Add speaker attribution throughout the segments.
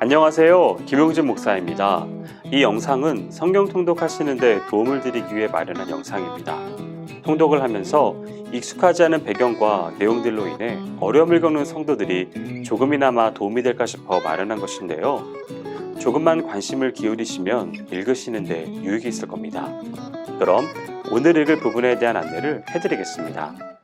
Speaker 1: 안녕하세요. 김용진 목사입니다. 이 영상은 성경 통독하시는 데 도움을 드리기 위해 마련한 영상입니다. 통독을 하면서 익숙하지 않은 배경과 내용들로 인해 어려움을 겪는 성도들이 조금이나마 도움이 될까 싶어 마련한 것인데요. 조금만 관심을 기울이시면 읽으시는 데 유익이 있을 겁니다. 그럼 오늘 읽을 부분에 대한 안내를 해드리겠습니다.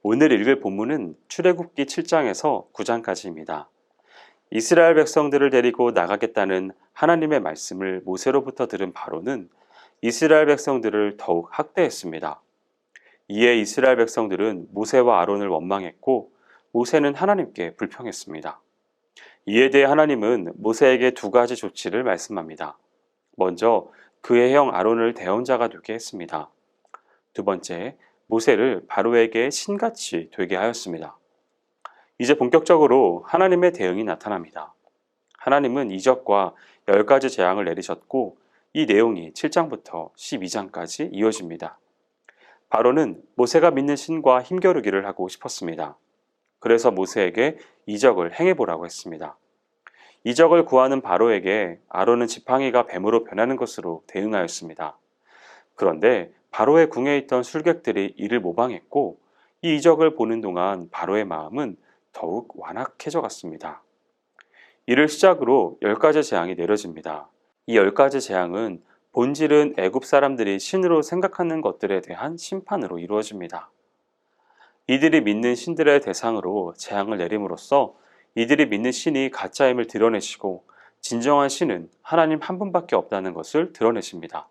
Speaker 1: 오늘 읽을 본문은 출애굽기 7장에서 9장까지입니다. 이스라엘 백성들을 데리고 나가겠다는 하나님의 말씀을 모세로부터 들은 바로는 이스라엘 백성들을 더욱 학대했습니다. 이에 이스라엘 백성들은 모세와 아론을 원망했고 모세는 하나님께 불평했습니다. 이에 대해 하나님은 모세에게 두 가지 조치를 말씀합니다. 먼저 그의 형 아론을 대언자가 되게 했습니다. 두 번째, 모세를 바로에게 신같이 되게 하였습니다. 이제 본격적으로 하나님의 대응이 나타납니다. 하나님은 이적과 10가지 재앙을 내리셨고 이 내용이 7장부터 12장까지 이어집니다. 바로는 모세가 믿는 신과 힘겨루기를 하고 싶었습니다. 그래서 모세에게 이적을 행해보라고 했습니다. 이적을 구하는 바로에게 아론은 지팡이가 뱀으로 변하는 것으로 대응하였습니다. 그런데 바로의 궁에 있던 술객들이 이를 모방했고 이 이적을 보는 동안 바로의 마음은 더욱 완악해져 갔습니다. 이를 시작으로 10가지 재앙이 내려집니다. 이 10가지 재앙은 본질은 애굽 사람들이 신으로 생각하는 것들에 대한 심판으로 이루어집니다. 이들이 믿는 신들의 대상으로 재앙을 내림으로써 이들이 믿는 신이 가짜임을 드러내시고 진정한 신은 하나님 한 분밖에 없다는 것을 드러내십니다.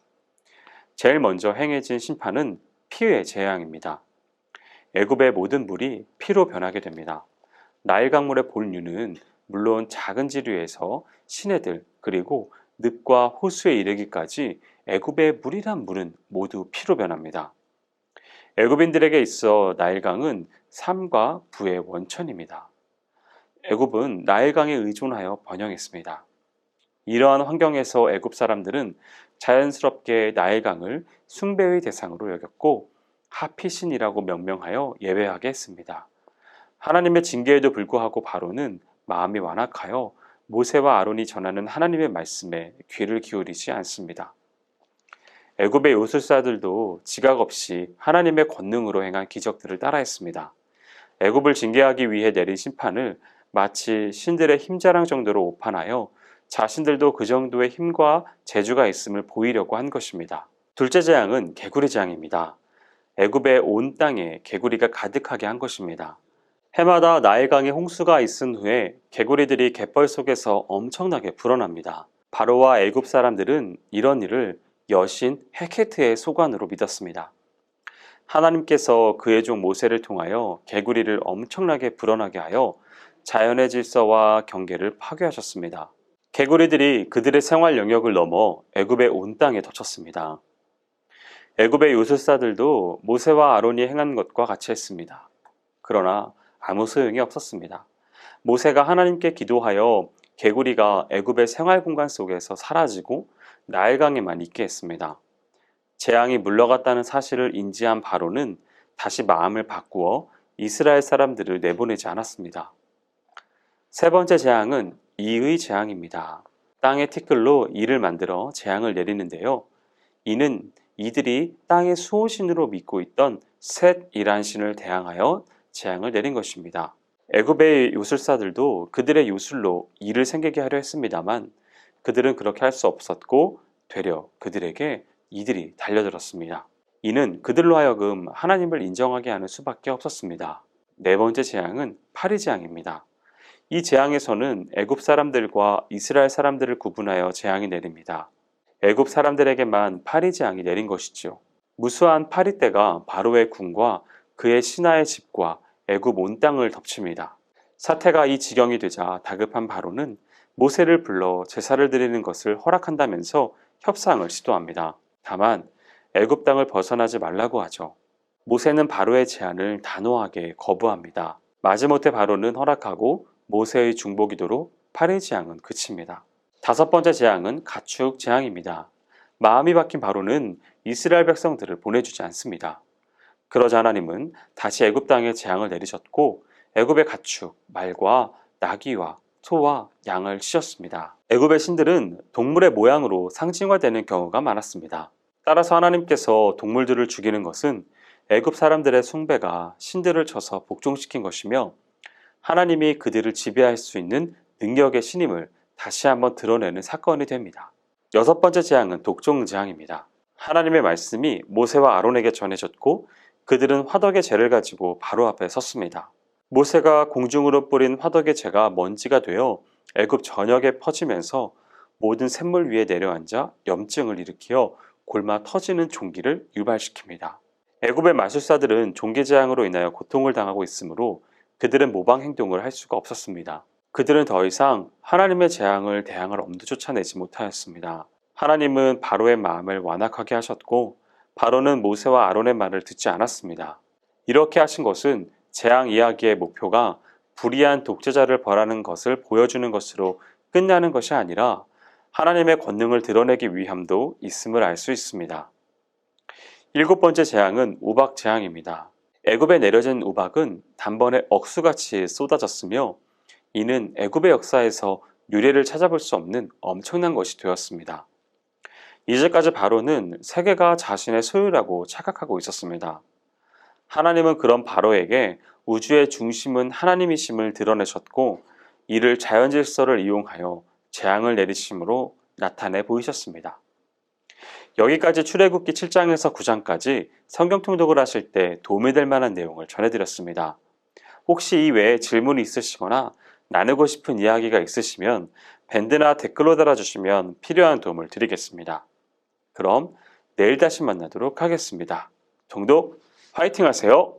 Speaker 1: 제일 먼저 행해진 심판은 피의 재앙입니다. 애굽의 모든 물이 피로 변하게 됩니다. 나일 강물의 본류는 물론 작은 지류에서 시내들 그리고 늪과 호수에 이르기까지 애굽의 물이란 물은 모두 피로 변합니다. 애굽인들에게 있어 나일강은 삶과 부의 원천입니다. 애굽은 나일강에 의존하여 번영했습니다. 이러한 환경에서 애굽 사람들은 자연스럽게 나일강을 숭배의 대상으로 여겼고 하피신이라고 명명하여 예배하게 했습니다. 하나님의 징계에도 불구하고 바로는 마음이 완악하여 모세와 아론이 전하는 하나님의 말씀에 귀를 기울이지 않습니다. 애굽의 요술사들도 지각 없이 하나님의 권능으로 행한 기적들을 따라했습니다. 애굽을 징계하기 위해 내린 심판을 마치 신들의 힘자랑 정도로 오판하여 자신들도 그 정도의 힘과 재주가 있음을 보이려고 한 것입니다. 둘째 재앙은 개구리 재앙입니다. 애굽의 온 땅에 개구리가 가득하게 한 것입니다. 해마다 나일강에 홍수가 있은 후에 개구리들이 갯벌 속에서 엄청나게 불어납니다. 바로와 애굽 사람들은 이런 일을 여신 헤케트의 소관으로 믿었습니다. 하나님께서 그의 종 모세를 통하여 개구리를 엄청나게 불어나게 하여 자연의 질서와 경계를 파괴하셨습니다. 개구리들이 그들의 생활 영역을 넘어 애굽의 온 땅에 덮쳤습니다. 애굽의 요술사들도 모세와 아론이 행한 것과 같이 했습니다. 그러나 아무 소용이 없었습니다. 모세가 하나님께 기도하여 개구리가 애굽의 생활 공간 속에서 사라지고 나일강에만 있게 했습니다. 재앙이 물러갔다는 사실을 인지한 바로는 다시 마음을 바꾸어 이스라엘 사람들을 내보내지 않았습니다. 세 번째 재앙은 이의 재앙입니다. 땅의 티끌로 이를 만들어 재앙을 내리는데요. 이는 이들이 땅의 수호신으로 믿고 있던 셋이란 신을 대항하여 재앙을 내린 것입니다. 애굽의 요술사들도 그들의 요술로 이를 생기게 하려 했습니다만 그들은 그렇게 할 수 없었고 되려 그들에게 이들이 달려들었습니다. 이는 그들로 하여금 하나님을 인정하게 하는 수밖에 없었습니다. 네 번째 재앙은 파리 재앙입니다. 이 재앙에서는 애굽 사람들과 이스라엘 사람들을 구분하여 재앙이 내립니다. 애굽 사람들에게만 파리 재앙이 내린 것이지요. 무수한 파리떼가 바로의 궁과 그의 신하의 집과 애굽 온 땅을 덮칩니다. 사태가 이 지경이 되자 다급한 바로는 모세를 불러 제사를 드리는 것을 허락한다면서 협상을 시도합니다. 다만 애굽 땅을 벗어나지 말라고 하죠. 모세는 바로의 제안을 단호하게 거부합니다. 마지못해 바로는 허락하고 모세의 중보기도로 파리 재앙은 그칩니다. 5번째 재앙은 가축 재앙입니다. 마음이 바뀐 바로는 이스라엘 백성들을 보내주지 않습니다. 그러자 하나님은 다시 애굽 땅에 재앙을 내리셨고 애굽의 가축, 말과 나귀와 소와 양을 치셨습니다. 애굽의 신들은 동물의 모양으로 상징화되는 경우가 많았습니다. 따라서 하나님께서 동물들을 죽이는 것은 애굽 사람들의 숭배가 신들을 쳐서 복종시킨 것이며 하나님이 그들을 지배할 수 있는 능력의 신임을 다시 한번 드러내는 사건이 됩니다. 6번째 재앙은 독종 재앙입니다. 하나님의 말씀이 모세와 아론에게 전해졌고 그들은 화덕의 재를 가지고 바로 앞에 섰습니다. 모세가 공중으로 뿌린 화덕의 재가 먼지가 되어 애굽 전역에 퍼지면서 모든 샘물 위에 내려앉아 염증을 일으켜 골마 터지는 종기를 유발시킵니다. 애굽의 마술사들은 종기 재앙으로 인하여 고통을 당하고 있으므로 그들은 모방 행동을 할 수가 없었습니다. 그들은 더 이상 하나님의 재앙을 대항할 엄두 쫓아내지 못하였습니다. 하나님은 바로의 마음을 완악하게 하셨고 바로는 모세와 아론의 말을 듣지 않았습니다. 이렇게 하신 것은 재앙 이야기의 목표가 불의한 독재자를 벌하는 것을 보여주는 것으로 끝나는 것이 아니라 하나님의 권능을 드러내기 위함도 있음을 알 수 있습니다. 7번째 재앙은 우박 재앙입니다. 애굽에 내려진 우박은 단번에 억수같이 쏟아졌으며 이는 애굽의 역사에서 유례를 찾아볼 수 없는 엄청난 것이 되었습니다. 이제까지 바로는 세계가 자신의 소유라고 착각하고 있었습니다. 하나님은 그런 바로에게 우주의 중심은 하나님이심을 드러내셨고 이를 자연질서를 이용하여 재앙을 내리심으로 나타내 보이셨습니다. 여기까지 출애굽기 7장에서 9장까지 성경 통독을 하실 때 도움이 될 만한 내용을 전해드렸습니다. 혹시 이 외에 질문이 있으시거나 나누고 싶은 이야기가 있으시면 밴드나 댓글로 달아주시면 필요한 도움을 드리겠습니다. 그럼 내일 다시 만나도록 하겠습니다. 통독 화이팅 하세요!